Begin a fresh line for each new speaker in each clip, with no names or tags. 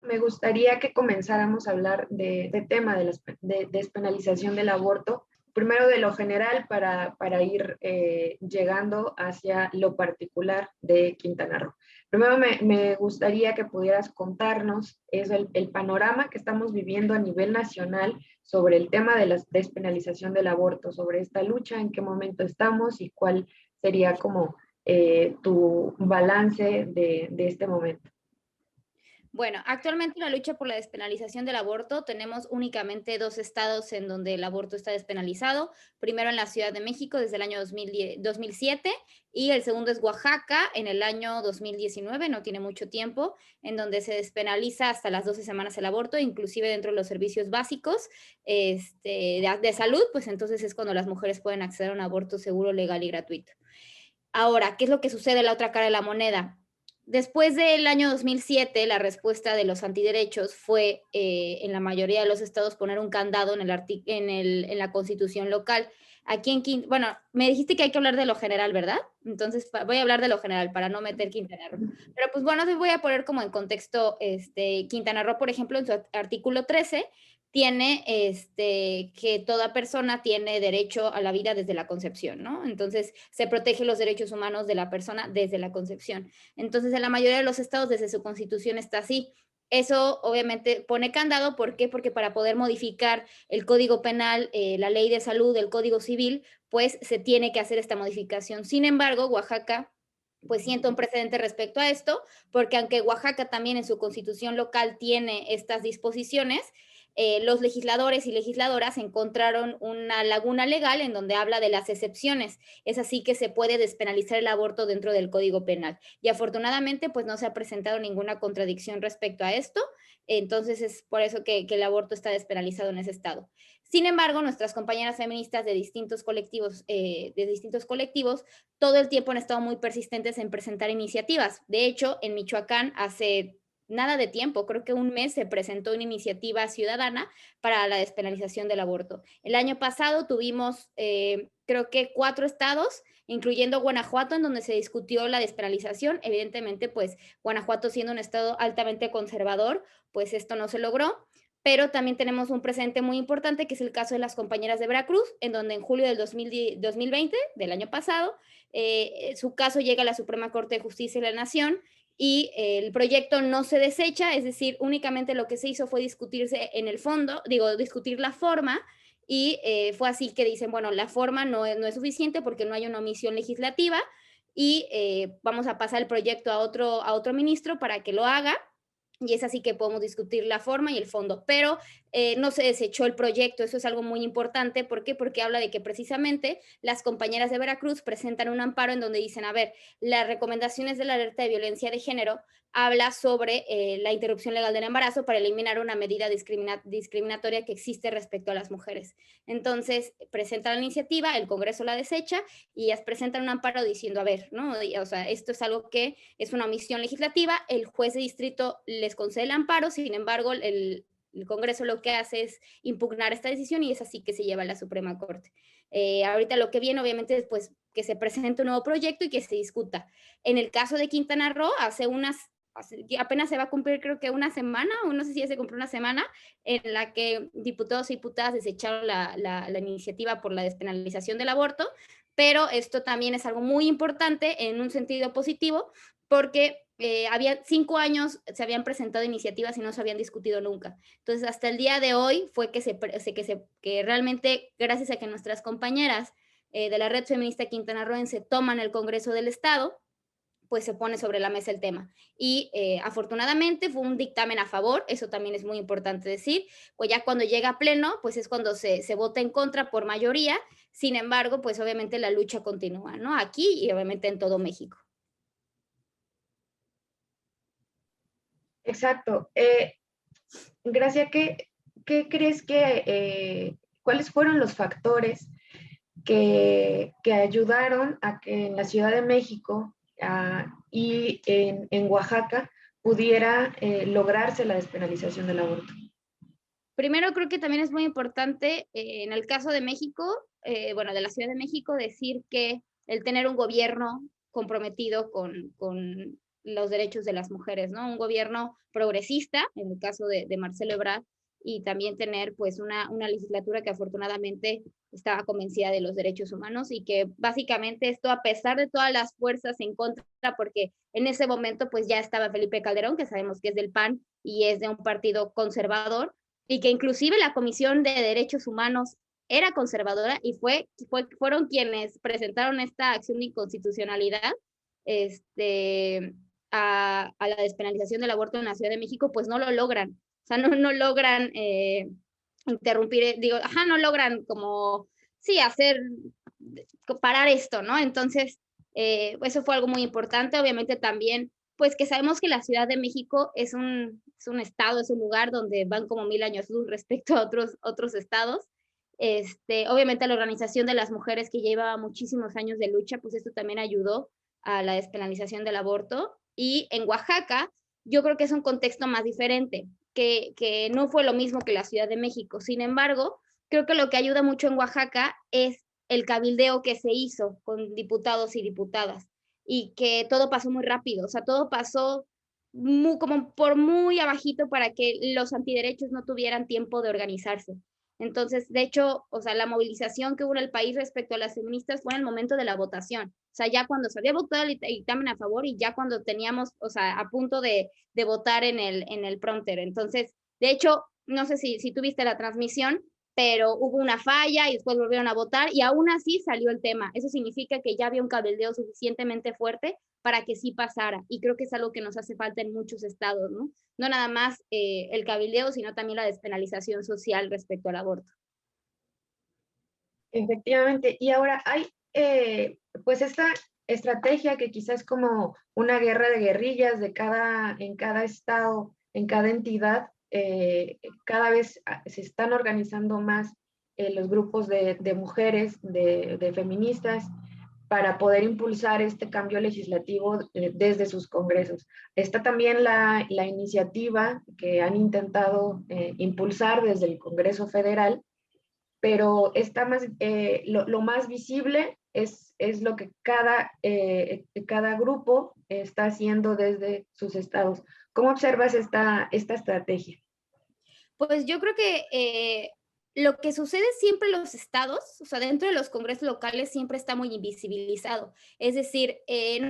me gustaría que comenzáramos a hablar de tema de la despenalización del aborto, primero de lo general para ir llegando hacia lo particular de Quintana Roo. Primero me gustaría que pudieras contarnos eso, el panorama que estamos viviendo a nivel nacional sobre el tema de la despenalización del aborto, sobre esta lucha, en qué momento estamos y cuál sería como tu balance de este momento.
Bueno, actualmente la lucha por la despenalización del aborto tenemos únicamente 2 estados en donde el aborto está despenalizado. Primero en la Ciudad de México desde el año 2007 y el segundo es Oaxaca en el año 2019, no tiene mucho tiempo, en donde se despenaliza hasta las 12 semanas el aborto, inclusive dentro de los servicios básicos de salud, pues entonces es cuando las mujeres pueden acceder a un aborto seguro, legal y gratuito. Ahora, ¿qué es lo que sucede en la otra cara de la moneda? Después del año 2007, la respuesta de los antiderechos fue, en la mayoría de los estados, poner un candado en la constitución local. Aquí bueno, me dijiste que hay que hablar de lo general, ¿verdad? Entonces, voy a hablar de lo general para no meter Quintana Roo. Pero pues bueno, te voy a poner como en contexto, Quintana Roo, por ejemplo, en su artículo 13, tiene que toda persona tiene derecho a la vida desde la concepción, ¿no? Entonces, se protegen los derechos humanos de la persona desde la concepción. Entonces, en la mayoría de los estados, desde su constitución está así. Eso obviamente pone candado, ¿por qué? Porque para poder modificar el Código Penal, la Ley de Salud, el Código Civil, pues se tiene que hacer esta modificación. Sin embargo, Oaxaca pues sienta un precedente respecto a esto, porque aunque Oaxaca también en su constitución local tiene estas disposiciones, los legisladores y legisladoras encontraron una laguna legal en donde habla de las excepciones. Es así que se puede despenalizar el aborto dentro del Código Penal. Y afortunadamente, pues no se ha presentado ninguna contradicción respecto a esto. Entonces es por eso que el aborto está despenalizado en ese estado. Sin embargo, nuestras compañeras feministas de distintos colectivos, todo el tiempo han estado muy persistentes en presentar iniciativas. De hecho, en Michoacán hace nada de tiempo, creo que un mes se presentó una iniciativa ciudadana para la despenalización del aborto. El año pasado tuvimos, creo que 4 estados, incluyendo Guanajuato, en donde se discutió la despenalización. Evidentemente, pues Guanajuato siendo un estado altamente conservador, pues esto no se logró. Pero también tenemos un presente muy importante, que es el caso de las compañeras de Veracruz, en donde en julio del 2020, del año pasado, su caso llega a la Suprema Corte de Justicia de la Nación y el proyecto no se desecha, es decir, únicamente lo que se hizo fue discutirse en el fondo, discutir la forma, y fue así que dicen, bueno, la forma no es suficiente porque no hay una omisión legislativa y vamos a pasar el proyecto a otro ministro para que lo haga, y es así que podemos discutir la forma y el fondo, pero no se desechó el proyecto, eso es algo muy importante. ¿Por qué? Porque habla de que precisamente las compañeras de Veracruz presentan un amparo en donde dicen, a ver, las recomendaciones de la alerta de violencia de género habla sobre la interrupción legal del embarazo para eliminar una medida discriminatoria que existe respecto a las mujeres. Entonces, presentan la iniciativa, el Congreso la desecha y ellas presentan un amparo diciendo, a ver, ¿no? O sea, esto es algo que es una omisión legislativa, el juez de distrito les concede el amparo, sin embargo, el Congreso lo que hace es impugnar esta decisión y es así que se lleva a la Suprema Corte. Ahorita lo que viene, obviamente, es pues, que se presente un nuevo proyecto y que se discuta. En el caso de Quintana Roo, apenas se va a cumplir creo que una semana, o no sé si ya se cumplió una semana, en la que diputados y diputadas desecharon la iniciativa por la despenalización del aborto, pero esto también es algo muy importante en un sentido positivo, porque había 5 años, se habían presentado iniciativas y no se habían discutido nunca. Entonces, hasta el día de hoy fue que realmente, gracias a que nuestras compañeras de la Red Feminista Quintana Rooense toman el Congreso del Estado, pues se pone sobre la mesa el tema. Y afortunadamente fue un dictamen a favor, eso también es muy importante decir, pues ya cuando llega a pleno, pues es cuando se vota en contra por mayoría. Sin embargo, pues obviamente la lucha continúa, ¿no? Aquí y obviamente en todo México.
Exacto. Gracia, ¿qué crees cuáles fueron los factores que ayudaron a que en la Ciudad de México y en Oaxaca pudiera lograrse la despenalización del aborto?
Primero, creo que también es muy importante, en el caso de México, bueno, de la Ciudad de México, decir que el tener un gobierno comprometido con los derechos de las mujeres, ¿no? Un gobierno progresista, en el caso de Marcelo Ebrard, y también tener pues una legislatura que afortunadamente estaba convencida de los derechos humanos y que básicamente esto, a pesar de todas las fuerzas en contra, porque en ese momento pues ya estaba Felipe Calderón, que sabemos que es del PAN y es de un partido conservador, y que inclusive la Comisión de Derechos Humanos era conservadora y fueron quienes presentaron esta acción de inconstitucionalidad a la despenalización del aborto en la Ciudad de México, pues no lo logran. O sea, no logran interrumpir, no logran como, sí, parar esto, ¿no? Entonces, eso fue algo muy importante. Obviamente también, pues que sabemos que la Ciudad de México es un estado, es un lugar donde van como 1000 años luz respecto a otros estados. Obviamente la organización de las mujeres que lleva muchísimos años de lucha, pues esto también ayudó a la despenalización del aborto. Y en Oaxaca, yo creo que es un contexto más diferente, que no fue lo mismo que la Ciudad de México. Sin embargo, creo que lo que ayuda mucho en Oaxaca es el cabildeo que se hizo con diputados y diputadas, y que todo pasó muy rápido, o sea, todo pasó como por muy abajito para que los antiderechos no tuvieran tiempo de organizarse. Entonces, de hecho, o sea, la movilización que hubo en el país respecto a las feministas fue en el momento de la votación. O sea, ya cuando se había votado el dictamen a favor y ya cuando teníamos, o sea, a punto de votar en el prompter. Entonces, de hecho, no sé si tuviste la transmisión, pero hubo una falla y después volvieron a votar y aún así salió el tema. Eso significa que ya había un cabildeo suficientemente fuerte para que sí pasara. Y creo que es algo que nos hace falta en muchos estados, ¿no? No nada más el cabildeo, sino también la despenalización social respecto al aborto.
Efectivamente, y ahora hay pues esta estrategia que quizás es como una guerra de guerrillas en cada estado, en cada entidad, cada vez se están organizando más los grupos de mujeres, de feministas, para poder impulsar este cambio legislativo desde sus congresos. Está también la iniciativa que han intentado impulsar desde el Congreso Federal, pero está más, lo más visible es lo que cada grupo está haciendo desde sus estados. ¿Cómo observas esta estrategia?
Pues yo creo que lo que sucede siempre en los estados, o sea, dentro de los congresos locales siempre está muy invisibilizado. Es decir,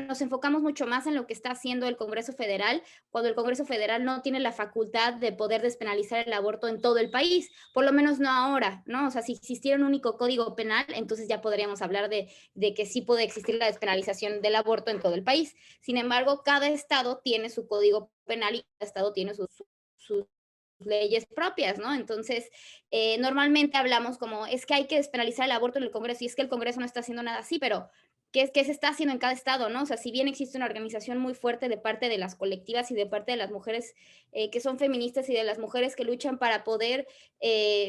nos enfocamos mucho más en lo que está haciendo el Congreso Federal, cuando el Congreso Federal no tiene la facultad de poder despenalizar el aborto en todo el país, por lo menos no ahora, ¿no? O sea, si existiera un único código penal, entonces ya podríamos hablar de que sí puede existir la despenalización del aborto en todo el país. Sin embargo, cada estado tiene su código penal y cada estado tiene sus leyes propias, ¿no? Entonces, normalmente hablamos como, es que hay que despenalizar el aborto en el Congreso, y es que el Congreso no está haciendo nada así, pero ¿qué se está haciendo en cada estado, no? O sea, si bien existe una organización muy fuerte de parte de las colectivas y de parte de las mujeres que son feministas y de las mujeres que luchan para poder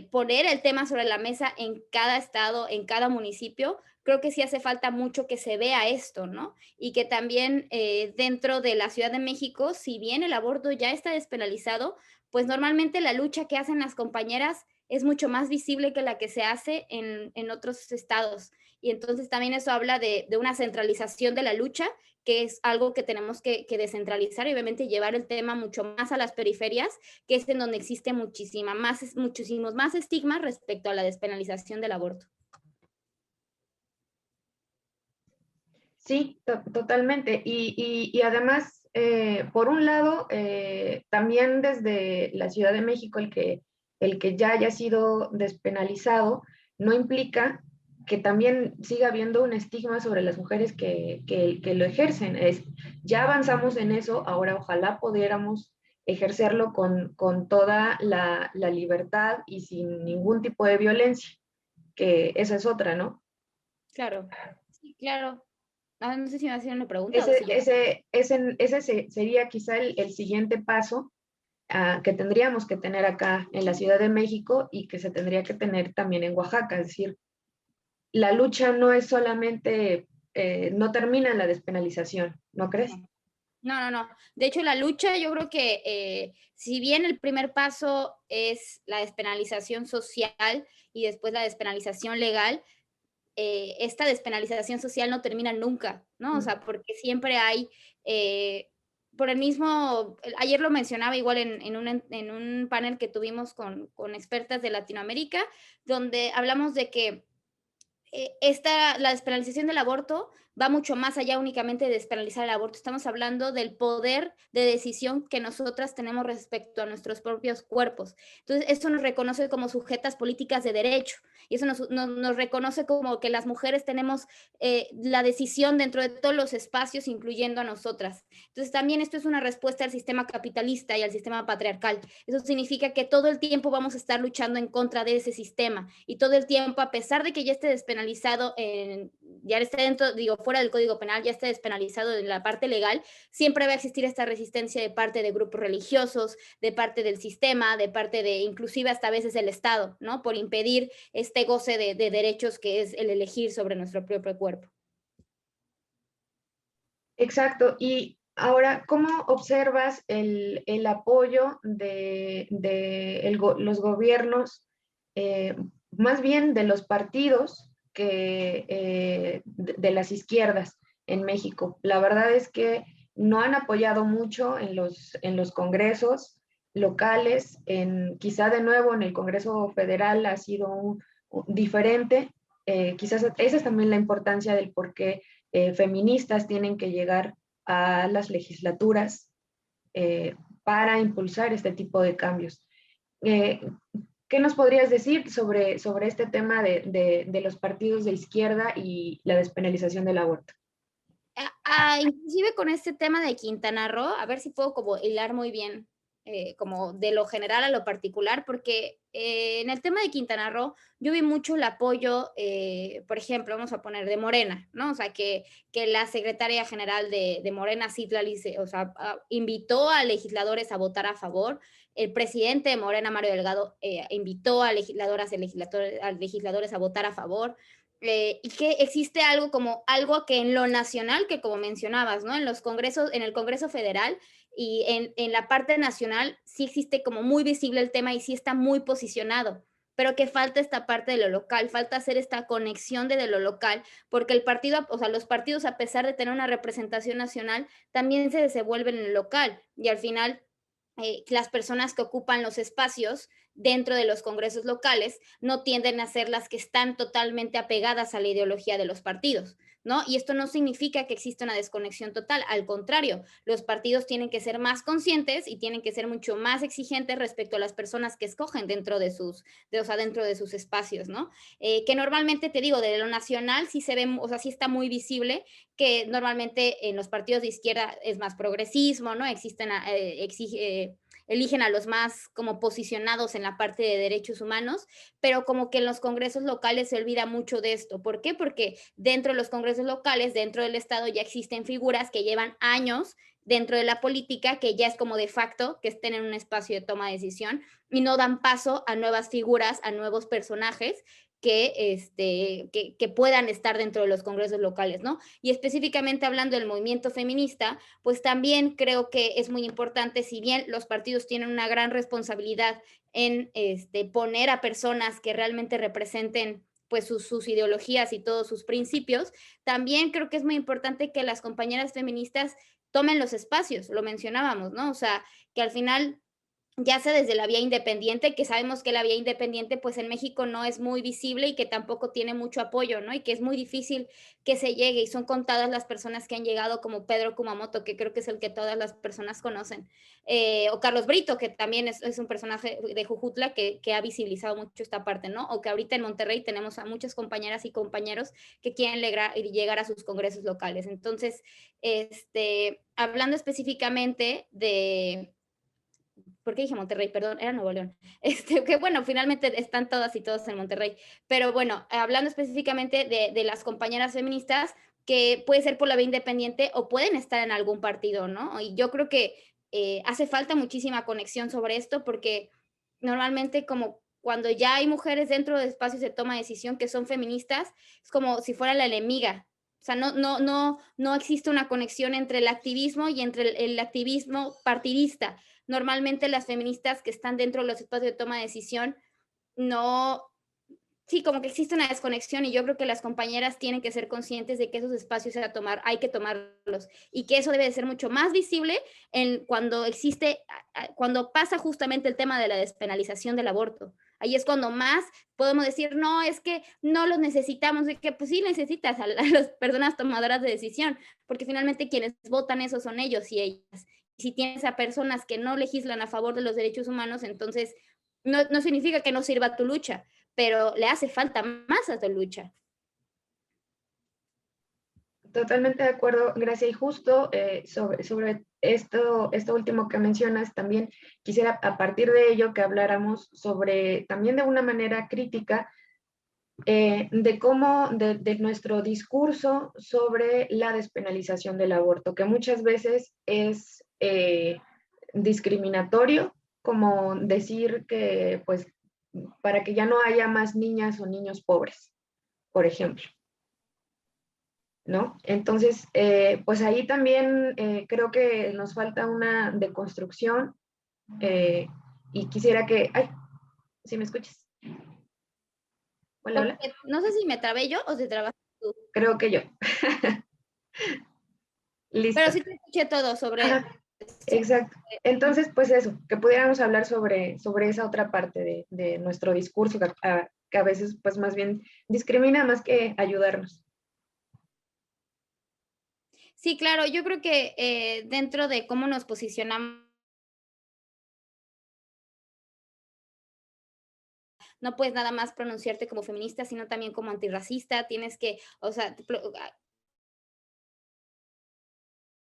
poner el tema sobre la mesa en cada estado, en cada municipio, creo que sí hace falta mucho que se vea esto, ¿no? Y que también dentro de la Ciudad de México, si bien el aborto ya está despenalizado, pues normalmente la lucha que hacen las compañeras es mucho más visible que la que se hace en otros estados. Y entonces también eso habla de una centralización de la lucha, que es algo que tenemos que descentralizar y obviamente llevar el tema mucho más a las periferias, que es en donde existe muchísimos más estigmas respecto a la despenalización del aborto.
Sí, totalmente. Y además, por un lado, también desde la Ciudad de México, el que ya haya sido despenalizado, no implica que también siga habiendo un estigma sobre las mujeres que lo ejercen. Ya avanzamos en eso, ahora ojalá pudiéramos ejercerlo con toda la libertad y sin ningún tipo de violencia, que esa es otra, ¿no?
Claro, sí, claro. No sé si me hacían una pregunta o si ya.
Ese sería quizá el siguiente paso que tendríamos que tener acá en la Ciudad de México y que se tendría que tener también en Oaxaca. Es decir, la lucha no es solamente, no termina en la despenalización, ¿no crees?
No. De hecho, la lucha, yo creo que si bien el primer paso es la despenalización social y después la despenalización legal, esta despenalización social no termina nunca, ¿no? O sea, porque siempre hay por el mismo, ayer lo mencionaba igual en un panel que tuvimos con expertas de Latinoamérica, donde hablamos de que la despenalización del aborto va mucho más allá únicamente de despenalizar el aborto. Estamos hablando del poder de decisión que nosotras tenemos respecto a nuestros propios cuerpos. Entonces, esto nos reconoce como sujetas políticas de derecho y eso nos reconoce como que las mujeres tenemos la decisión dentro de todos los espacios, incluyendo a nosotras. Entonces, también esto es una respuesta al sistema capitalista y al sistema patriarcal. Eso significa que todo el tiempo vamos a estar luchando en contra de ese sistema y todo el tiempo, a pesar de que ya esté despenalizado, ya esté dentro, digo, fuera del Código Penal, ya esté despenalizado en la parte legal, siempre va a existir esta resistencia de parte de grupos religiosos, de parte del sistema, de parte de inclusive hasta a veces el Estado, ¿no? Por impedir este goce de derechos que es el elegir sobre nuestro propio cuerpo.
Exacto. Y ahora, ¿cómo observas el apoyo los gobiernos, más bien de los partidos de las izquierdas en México? La verdad es que no han apoyado mucho en los congresos locales, quizá de nuevo en el Congreso Federal ha sido diferente. Quizás esa es también la importancia del por qué feministas tienen que llegar a las legislaturas para impulsar este tipo de cambios. Eh, ¿Qué nos podrías decir sobre este tema de los partidos de izquierda y la despenalización del aborto?
Inclusive con este tema de Quintana Roo, a ver si puedo como hilar muy bien, como de lo general a lo particular, porque en el tema de Quintana Roo yo vi mucho el apoyo, por ejemplo, vamos a poner de Morena, ¿no? O sea, que la secretaria general de Morena, Citlali, o sea, invitó a legisladores a votar a favor. El presidente de Morena, Mario Delgado, invitó a a legisladores a votar a favor. Y que existe algo como algo que en lo nacional, que como mencionabas, ¿no? En los congresos, en el Congreso Federal y en la parte nacional, sí existe como muy visible el tema y sí está muy posicionado, pero que falta esta parte de lo local, falta hacer esta conexión de lo local, porque el partido, o sea, los partidos, a pesar de tener una representación nacional, también se desenvuelven en el local y al final las personas que ocupan los espacios dentro de los congresos locales no tienden a ser las que están totalmente apegadas a la ideología de los partidos, ¿no? Y esto no significa que exista una desconexión total, al contrario, los partidos tienen que ser más conscientes y tienen que ser mucho más exigentes respecto a las personas que escogen dentro de o sea, dentro de sus espacios, ¿no? Que normalmente, te digo, de lo nacional sí se ve, o sea, sí está muy visible que normalmente en los partidos de izquierda es más progresismo, ¿no? Eligen a los más como posicionados en la parte de derechos humanos, pero como que en los congresos locales se olvida mucho de esto. ¿Por qué? Porque dentro de los congresos locales, dentro del Estado, ya existen figuras que llevan años dentro de la política, que ya es como de facto que estén en un espacio de toma de decisión y no dan paso a nuevas figuras, a nuevos personajes que puedan estar dentro de los congresos locales, ¿no? Y específicamente hablando del movimiento feminista, pues también creo que es muy importante, si bien los partidos tienen una gran responsabilidad en poner a personas que realmente representen pues sus ideologías y todos sus principios, también creo que es muy importante que las compañeras feministas tomen los espacios, lo mencionábamos, ¿no? O sea, que al final ya sea desde la vía independiente, que sabemos que la vía independiente, pues en México no es muy visible y que tampoco tiene mucho apoyo, ¿no? Y que es muy difícil que se llegue y son contadas las personas que han llegado, como Pedro Kumamoto, que creo que es el que todas las personas conocen, o Carlos Brito, que también es un personaje de Jujutla que ha visibilizado mucho esta parte, ¿no? O que ahorita en Monterrey tenemos a muchas compañeras y compañeros que quieren llegar a sus congresos locales. Entonces, hablando específicamente de ¿por qué dije Monterrey? Perdón, era Nuevo León. Que bueno, finalmente están todas y todos en Monterrey. Pero bueno, hablando específicamente de las compañeras feministas, que puede ser por la vía independiente o pueden estar en algún partido, ¿no? Y yo creo que hace falta muchísima conexión sobre esto porque normalmente como cuando ya hay mujeres dentro de espacios de toma de decisión que son feministas, es como si fuera la enemiga. O sea, no existe una conexión entre el activismo y entre el activismo partidista. Normalmente las feministas que están dentro de los espacios de toma de decisión no, Sí, como que existe una desconexión y yo creo que las compañeras tienen que ser conscientes de que esos espacios hay que tomarlos y que eso debe de ser mucho más visible cuando existe, cuando pasa justamente el tema de la despenalización del aborto. Ahí es cuando más podemos decir, no, es que no los necesitamos, de que pues sí necesitas a las personas tomadoras de decisión, porque finalmente quienes votan eso son ellos y ellas. Si tienes a personas que no legislan a favor de los derechos humanos, entonces no significa que no sirva tu lucha, pero le hace falta más a tu lucha.
Totalmente de acuerdo, Gracia. Y justo sobre esto último que mencionas, también quisiera a partir de ello que habláramos sobre, también de una manera crítica, de cómo, de nuestro discurso sobre la despenalización del aborto, que muchas veces es discriminatorio, como decir que, pues, para que ya no haya más niñas o niños pobres, por ejemplo. ¿No? Entonces, pues ahí también creo que nos falta una deconstrucción eh, y quisiera que, ay, si me escuchas. Hola,
Como
hola.
que, no sé si me trabé yo o te trabaste tú,
Creo que yo.
pero
Listo.
sí te escuché todo sobre,
Ajá, exacto. Entonces, pues eso, que pudiéramos hablar sobre esa otra parte de nuestro discurso que a veces, pues más bien discrimina más que ayudarnos.
sí, claro, yo creo que dentro de cómo nos posicionamos, no puedes nada más pronunciarte como feminista, sino también como antirracista, tienes que, o sea,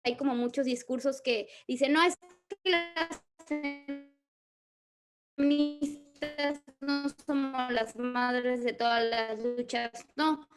hay como muchos discursos que dicen, no, es que las feministas no somos las madres de todas las luchas, no,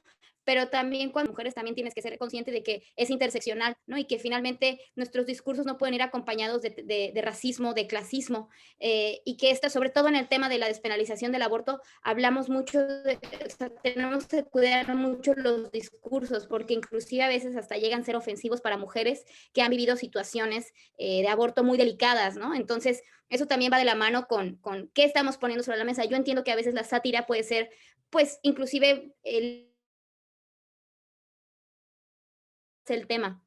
pero también cuando mujeres también tienes que ser consciente de que es interseccional, ¿no? Y que finalmente nuestros discursos no pueden ir acompañados de racismo, de clasismo, y que sobre todo en el tema de la despenalización del aborto, hablamos mucho, o sea, tenemos que cuidar mucho los discursos, porque inclusive a veces hasta llegan a ser ofensivos para mujeres que han vivido situaciones de aborto muy delicadas, ¿no? Entonces, eso también va de la mano con qué estamos poniendo sobre la mesa. Yo entiendo que a veces la sátira puede ser, pues, inclusive el tema.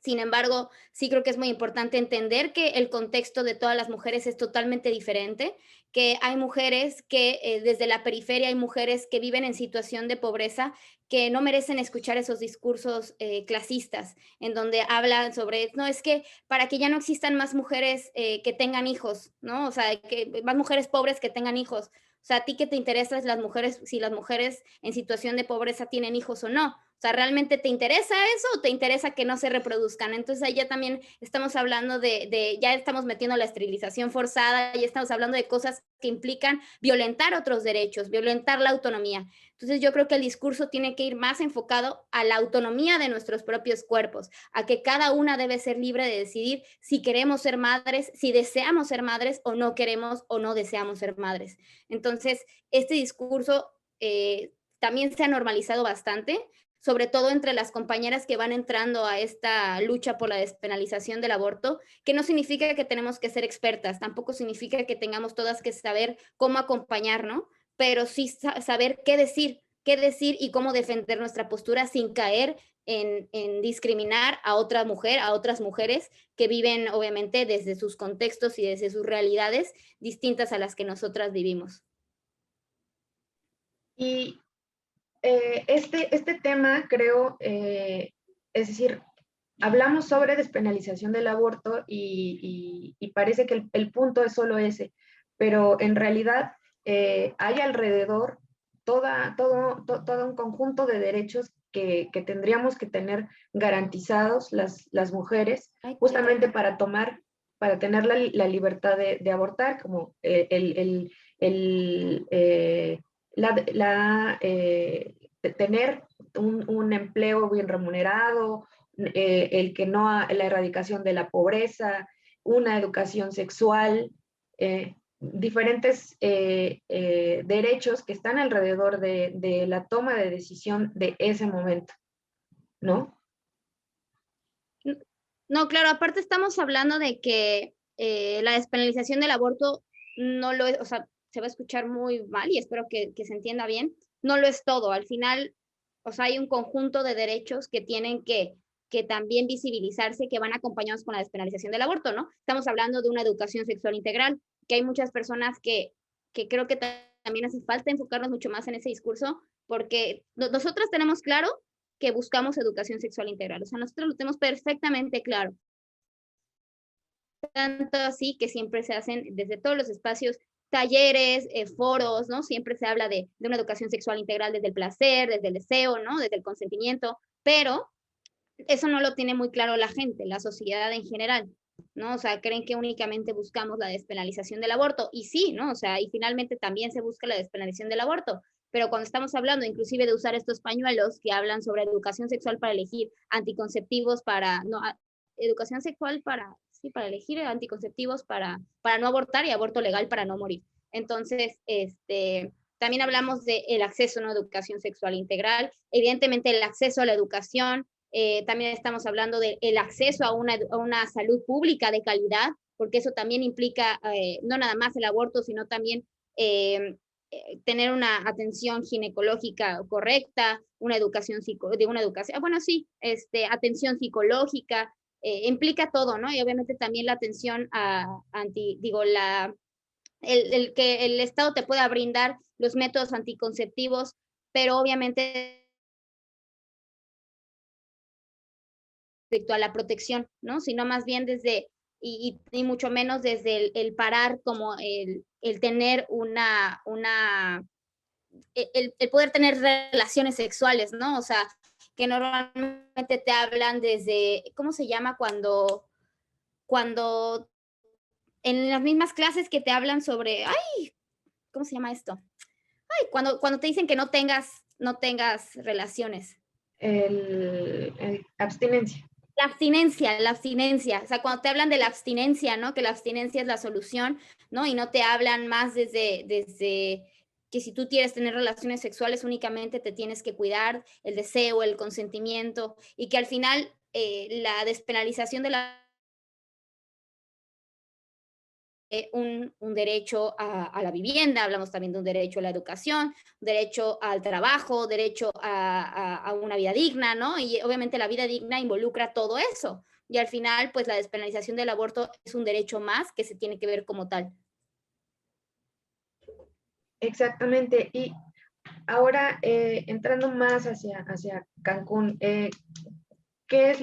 Sin embargo, sí creo que es muy importante entender que el contexto de todas las mujeres es totalmente diferente, que hay mujeres que desde la periferia hay mujeres que viven en situación de pobreza que no merecen escuchar esos discursos clasistas, en donde hablan sobre, no, es que para que ya no existan más mujeres que tengan hijos, ¿no? O sea, que más mujeres pobres que tengan hijos. O sea, ¿a ti qué te interesa las mujeres, si las mujeres en situación de pobreza tienen hijos o no? O sea, ¿realmente te interesa eso o te interesa que no se reproduzcan? Entonces ahí ya también estamos hablando ya estamos metiendo la esterilización forzada, ya estamos hablando de cosas que implican violentar otros derechos, violentar la autonomía. Entonces yo creo que el discurso tiene que ir más enfocado a la autonomía de nuestros propios cuerpos, a que cada una debe ser libre de decidir si queremos ser madres, si deseamos ser madres o no queremos o no deseamos ser madres. Entonces, este discurso también se ha normalizado bastante, sobre todo entre las compañeras que van entrando a esta lucha por la despenalización del aborto, que no significa que tenemos que ser expertas, tampoco significa que tengamos todas que saber cómo acompañar, ¿no? Pero sí saber qué decir y cómo defender nuestra postura sin caer en discriminar a otra mujer, a otras mujeres que viven obviamente desde sus contextos y desde sus realidades distintas a las que nosotras vivimos.
Y este tema, creo, es decir, hablamos sobre despenalización del aborto y parece que el punto es solo ese, pero en realidad hay alrededor todo un conjunto de derechos que tendríamos que tener garantizados las mujeres,
Ay,
justamente para tener la libertad de abortar, como tener un empleo bien remunerado, el que no, la erradicación de la pobreza, una educación sexual, diferentes derechos que están alrededor de la toma de decisión de ese momento, ¿no?
No, claro, aparte estamos hablando de que la despenalización del aborto no lo es, o sea, se va a escuchar muy mal y espero que se entienda bien, no lo es todo. Al final, o sea, hay un conjunto de derechos que tienen que también visibilizarse, que van acompañados con la despenalización del aborto, ¿no? Estamos hablando de una educación sexual integral, que hay muchas personas que creo que también hace falta enfocarnos mucho más en ese discurso, porque nosotros tenemos claro que buscamos educación sexual integral, o sea, nosotros lo tenemos perfectamente claro, tanto así que siempre se hacen desde todos los espacios, talleres, foros, ¿no? Siempre se habla de una educación sexual integral desde el placer, desde el deseo, ¿no? Desde el consentimiento, pero eso no lo tiene muy claro la gente, la sociedad en general, ¿no? O sea, creen que únicamente buscamos la despenalización del aborto, y sí, ¿no? O sea, y finalmente también se busca la despenalización del aborto, pero cuando estamos hablando inclusive de usar estos pañuelos que hablan sobre educación sexual para elegir anticonceptivos para, no, educación sexual para, sí, para elegir anticonceptivos para no abortar y aborto legal para no morir. Entonces, también hablamos del acceso a una educación sexual integral, evidentemente el acceso a la educación, también estamos hablando del acceso a una salud pública de calidad, porque eso también implica no nada más el aborto, sino también tener una atención ginecológica correcta, una educación, bueno, sí, atención psicológica, implica todo, ¿no? Y obviamente también la atención que el Estado te pueda brindar los métodos anticonceptivos, pero obviamente respecto a la protección, ¿no? Sino más bien desde, y mucho menos desde el parar como el tener el poder tener relaciones sexuales, ¿no? O sea, que normalmente te hablan desde, ¿cómo se llama? Cuando en las mismas clases que te hablan sobre, ay, ¿cómo se llama esto? Ay, cuando te dicen que no tengas relaciones.
Abstinencia.
La abstinencia, o sea, cuando te hablan de la abstinencia, ¿no? Que la abstinencia es la solución, ¿no? Y no te hablan más desde que si tú quieres tener relaciones sexuales únicamente te tienes que cuidar el deseo, el consentimiento, y que al final la despenalización de la un derecho a la vivienda, hablamos también de un derecho a la educación, derecho al trabajo, derecho a una vida digna, ¿no? Y obviamente la vida digna involucra todo eso. Y al final, pues la despenalización del aborto es un derecho más que se tiene que ver como tal.
Exactamente. Y ahora, entrando más hacia Cancún, ¿qué es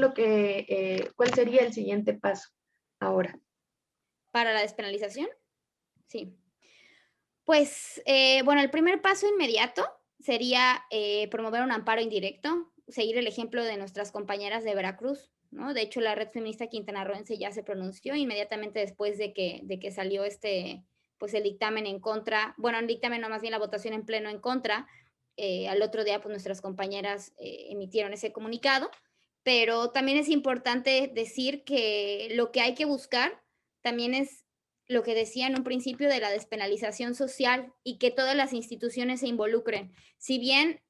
cuál sería el siguiente paso ahora?
¿Para la despenalización? Sí. Pues, bueno, el primer paso inmediato sería promover un amparo indirecto, seguir el ejemplo de nuestras compañeras de Veracruz, ¿no? De hecho, la Red Feminista Quintanarroense ya se pronunció inmediatamente después de que salió pues el dictamen en contra, bueno, el dictamen no, más bien la votación en pleno en contra. Al otro día, pues nuestras compañeras emitieron ese comunicado, pero también es importante decir que lo que hay que buscar también es lo que decía en un principio de la despenalización social y que todas las instituciones se involucren. Si bien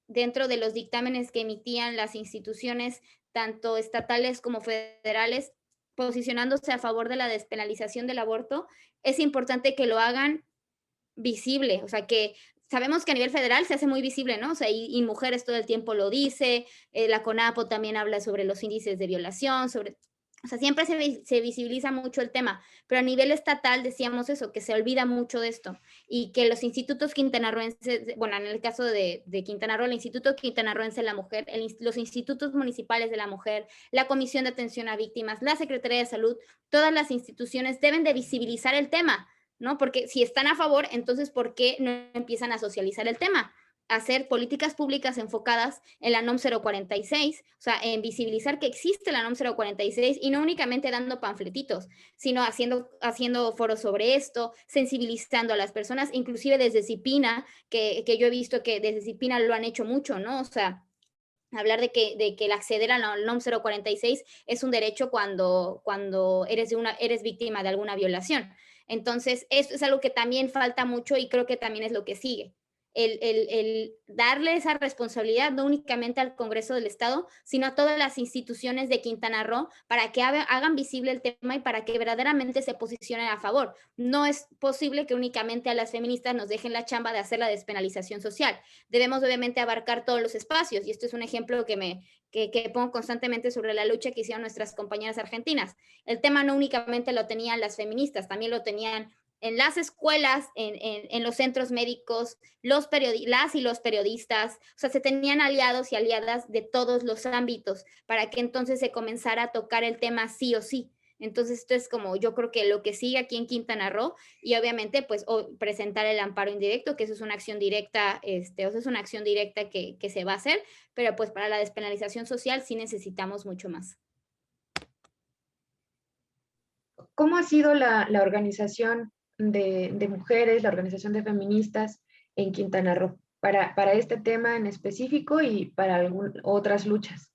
dentro de los dictámenes que emitían las instituciones, tanto estatales como federales, posicionándose a favor de la despenalización del aborto, es importante que lo hagan visible, o sea, que sabemos que a nivel federal se hace muy visible, ¿no? O sea, y mujeres todo el tiempo lo dice, la CONAPO también habla sobre los índices de violación, o sea, siempre se visibiliza mucho el tema, pero a nivel estatal decíamos eso, que se olvida mucho de esto y que los institutos quintanarroenses, bueno, en el caso de Quintana Roo, el Instituto Quintanarroense de la Mujer, los institutos municipales de la mujer, la Comisión de Atención a Víctimas, la Secretaría de Salud, todas las instituciones deben de visibilizar el tema, ¿no? Porque si están a favor, entonces, ¿por qué no empiezan a socializar el tema? Hacer políticas públicas enfocadas en la NOM 046, o sea, en visibilizar que existe la NOM 046 y no únicamente dando panfletitos, sino haciendo foros sobre esto, sensibilizando a las personas, inclusive desde CIPINA, que yo he visto que desde CIPINA lo han hecho mucho, ¿no? O sea, hablar de que el acceder a la NOM 046 es un derecho cuando eres víctima de alguna violación. Entonces, esto es algo que también falta mucho y creo que también es lo que sigue. el darle esa responsabilidad no únicamente al Congreso del Estado, sino a todas las instituciones de Quintana Roo para que hagan visible el tema y para que verdaderamente se posicionen a favor. No es posible que únicamente a las feministas nos dejen la chamba de hacer la despenalización social. Debemos obviamente abarcar todos los espacios y esto es un ejemplo que pongo constantemente sobre la lucha que hicieron nuestras compañeras argentinas. El tema no únicamente lo tenían las feministas, también lo tenían en las escuelas, en los centros médicos, las y los periodistas, o sea, se tenían aliados y aliadas de todos los ámbitos para que entonces se comenzara a tocar el tema sí o sí. Entonces, esto es como yo creo que lo que sigue aquí en Quintana Roo y obviamente pues presentar el amparo indirecto, que eso es una acción directa, o sea, es una acción directa que se va a hacer, pero pues para la despenalización social sí necesitamos mucho más.
¿Cómo ha sido la organización de mujeres, la organización de feministas en Quintana Roo para este tema en específico y para otras luchas?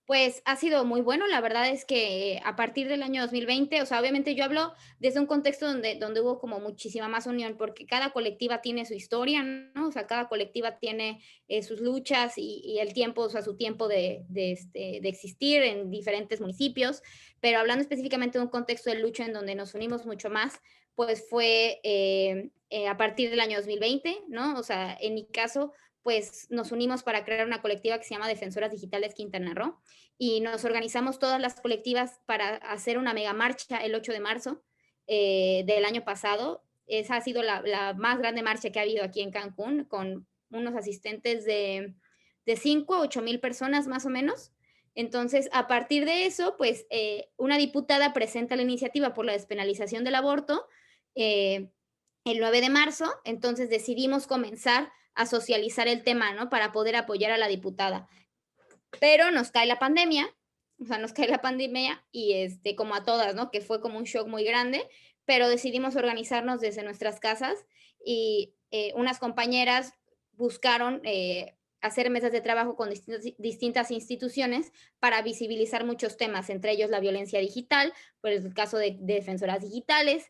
Pues ha sido muy bueno, la verdad es que a partir del año 2020, o sea, obviamente yo hablo desde un contexto donde hubo como muchísima más unión, porque cada colectiva tiene su historia, ¿no? O sea, cada colectiva tiene sus luchas y el tiempo, o sea, su tiempo de existir en diferentes municipios, pero hablando específicamente de un contexto de lucha en donde nos unimos mucho más, pues fue a partir del año 2020, ¿no? O sea, en mi caso, pues nos unimos para crear una colectiva que se llama Defensoras Digitales Quintana Roo y nos organizamos todas las colectivas para hacer una mega marcha el 8 de marzo del año pasado. Esa ha sido la más grande marcha que ha habido aquí en Cancún, con unos asistentes de 5 a 8 mil personas más o menos. Entonces, a partir de eso, pues una diputada presenta la iniciativa por la despenalización del aborto el 9 de marzo, entonces decidimos comenzar a socializar el tema, ¿no? Para poder apoyar a la diputada. Pero nos cae la pandemia, o sea, nos cae la pandemia y como a todas, ¿no? Que fue como un shock muy grande, pero decidimos organizarnos desde nuestras casas y unas compañeras buscaron hacer mesas de trabajo con distintas instituciones para visibilizar muchos temas, entre ellos la violencia digital, por el caso de defensoras digitales,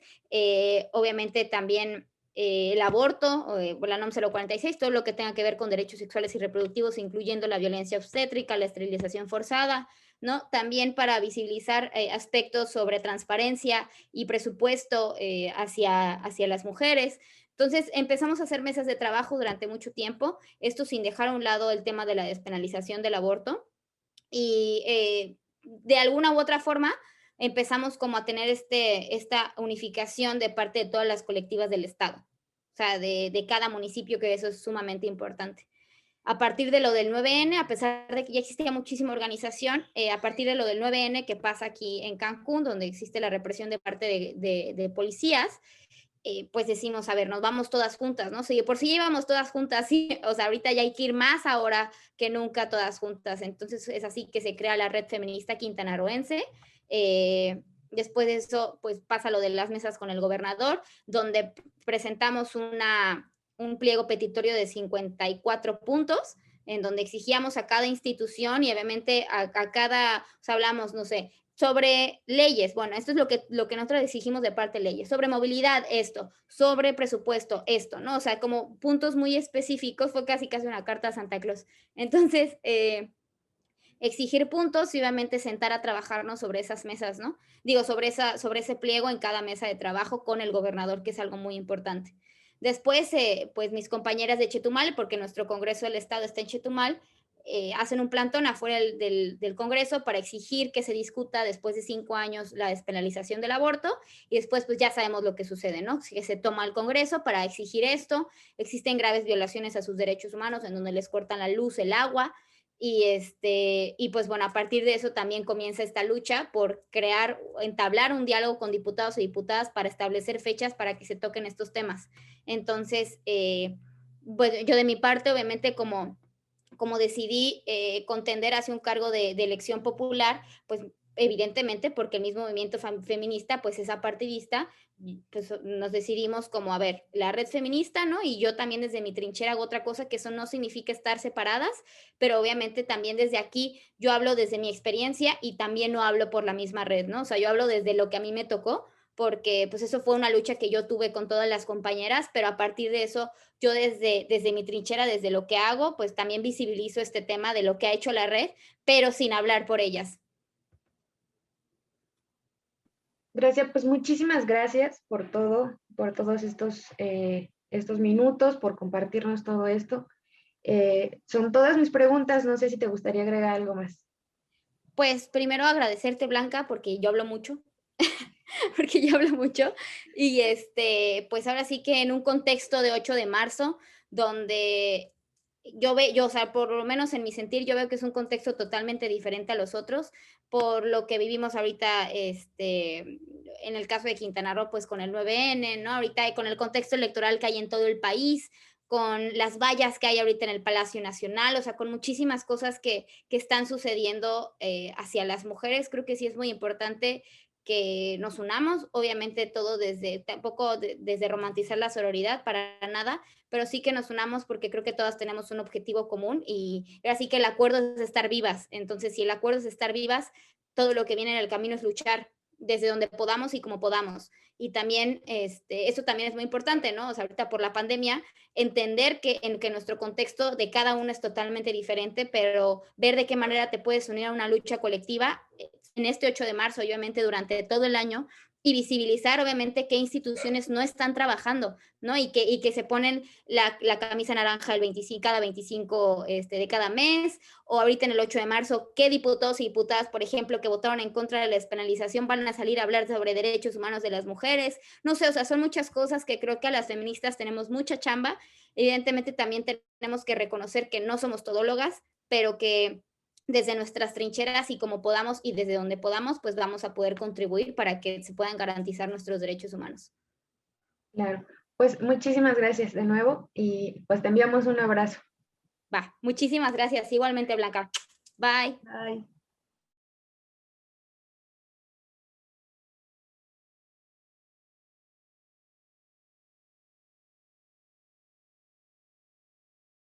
obviamente también el aborto, la NOM 046, todo lo que tenga que ver con derechos sexuales y reproductivos, incluyendo la violencia obstétrica, la esterilización forzada, ¿no? También para visibilizar aspectos sobre transparencia y presupuesto hacia las mujeres. Entonces empezamos a hacer mesas de trabajo durante mucho tiempo, esto sin dejar a un lado el tema de la despenalización del aborto y de alguna u otra forma empezamos como a tener esta unificación de parte de todas las colectivas del Estado, o sea, de cada municipio, que eso es sumamente importante. A partir de lo del 9N, a pesar de que ya existía muchísima organización, a partir de lo del 9N que pasa aquí en Cancún, donde existe la represión de parte de policías, pues decimos, a ver, nos vamos todas juntas, ¿no? Si por si íbamos todas juntas, sí, o sea, ahorita ya hay que ir más ahora que nunca todas juntas. Entonces es así que se crea la Red Feminista Quintanarroense. Después de eso, pues pasa lo de las mesas con el gobernador, donde presentamos un pliego petitorio de 54 puntos, en donde exigíamos a cada institución y obviamente a cada, o sea, hablamos, no sé, sobre leyes, bueno, esto es lo que nosotros exigimos de parte de leyes, sobre movilidad, esto, sobre presupuesto, esto, ¿no? O sea, como puntos muy específicos, fue casi una carta a Santa Claus. Entonces, exigir puntos y obviamente sentar a trabajarnos sobre esas mesas, ¿no? Digo, sobre ese pliego en cada mesa de trabajo con el gobernador, que es algo muy importante. Después, pues mis compañeras de Chetumal, porque nuestro Congreso del Estado está en Chetumal, hacen un plantón afuera del Congreso para exigir que se discuta después de 5 años la despenalización del aborto y después pues ya sabemos lo que sucede, ¿no? Que se toma el Congreso para exigir esto, existen graves violaciones a sus derechos humanos en donde les cortan la luz, el agua y pues bueno, a partir de eso también comienza esta lucha por entablar un diálogo con diputados y diputadas para establecer fechas para que se toquen estos temas. Entonces, pues yo de mi parte, obviamente como decidí contender hacia un cargo de elección popular, pues evidentemente porque el mismo movimiento feminista pues es apartidista, pues nos decidimos como, a ver, la red feminista, ¿no? Y yo también desde mi trinchera hago otra cosa, que eso no significa estar separadas, pero obviamente también desde aquí yo hablo desde mi experiencia y también no hablo por la misma red, ¿no? O sea, yo hablo desde lo que a mí me tocó, porque pues eso fue una lucha que yo tuve con todas las compañeras, pero a partir de eso, yo desde mi trinchera, desde lo que hago, pues también visibilizo este tema de lo que ha hecho la red, pero sin hablar por ellas.
Gracias, pues muchísimas gracias por todo, por todos estos minutos, por compartirnos todo esto. Son todas mis preguntas, no sé si te gustaría agregar algo más.
Pues primero agradecerte, Blanca, porque yo hablo mucho, porque yo hablo mucho. Y pues ahora sí que en un contexto de 8 de marzo, donde o sea, por lo menos en mi sentir, yo veo que es un contexto totalmente diferente a los otros, por lo que vivimos ahorita, en el caso de Quintana Roo, pues con el 9N, ¿no? Ahorita con el contexto electoral que hay en todo el país, con las vallas que hay ahorita en el Palacio Nacional, o sea, con muchísimas cosas que están sucediendo hacia las mujeres. Creo que sí es muy importante que nos unamos, obviamente todo tampoco desde romantizar la sororidad, para nada, pero sí que nos unamos porque creo que todas tenemos un objetivo común y así que el acuerdo es estar vivas. Entonces, si el acuerdo es estar vivas, todo lo que viene en el camino es luchar desde donde podamos y como podamos. Y también, eso también es muy importante, ¿no? O sea, ahorita por la pandemia, entender que nuestro contexto de cada uno es totalmente diferente, pero ver de qué manera te puedes unir a una lucha colectiva en este 8 de marzo, obviamente durante todo el año, y visibilizar obviamente qué instituciones no están trabajando, ¿no? Y que se ponen la camisa naranja cada 25 de cada mes, o ahorita en el 8 de marzo, qué diputados y diputadas, por ejemplo, que votaron en contra de la despenalización van a salir a hablar sobre derechos humanos de las mujeres. No sé, o sea, son muchas cosas que creo que a las feministas tenemos mucha chamba. Evidentemente también tenemos que reconocer que no somos todólogas, pero que desde nuestras trincheras y como podamos y desde donde podamos, pues vamos a poder contribuir para que se puedan garantizar nuestros derechos humanos.
Claro, pues muchísimas gracias de nuevo y pues te enviamos un abrazo.
Va, muchísimas gracias. Igualmente, Blanca. Bye.
Bye.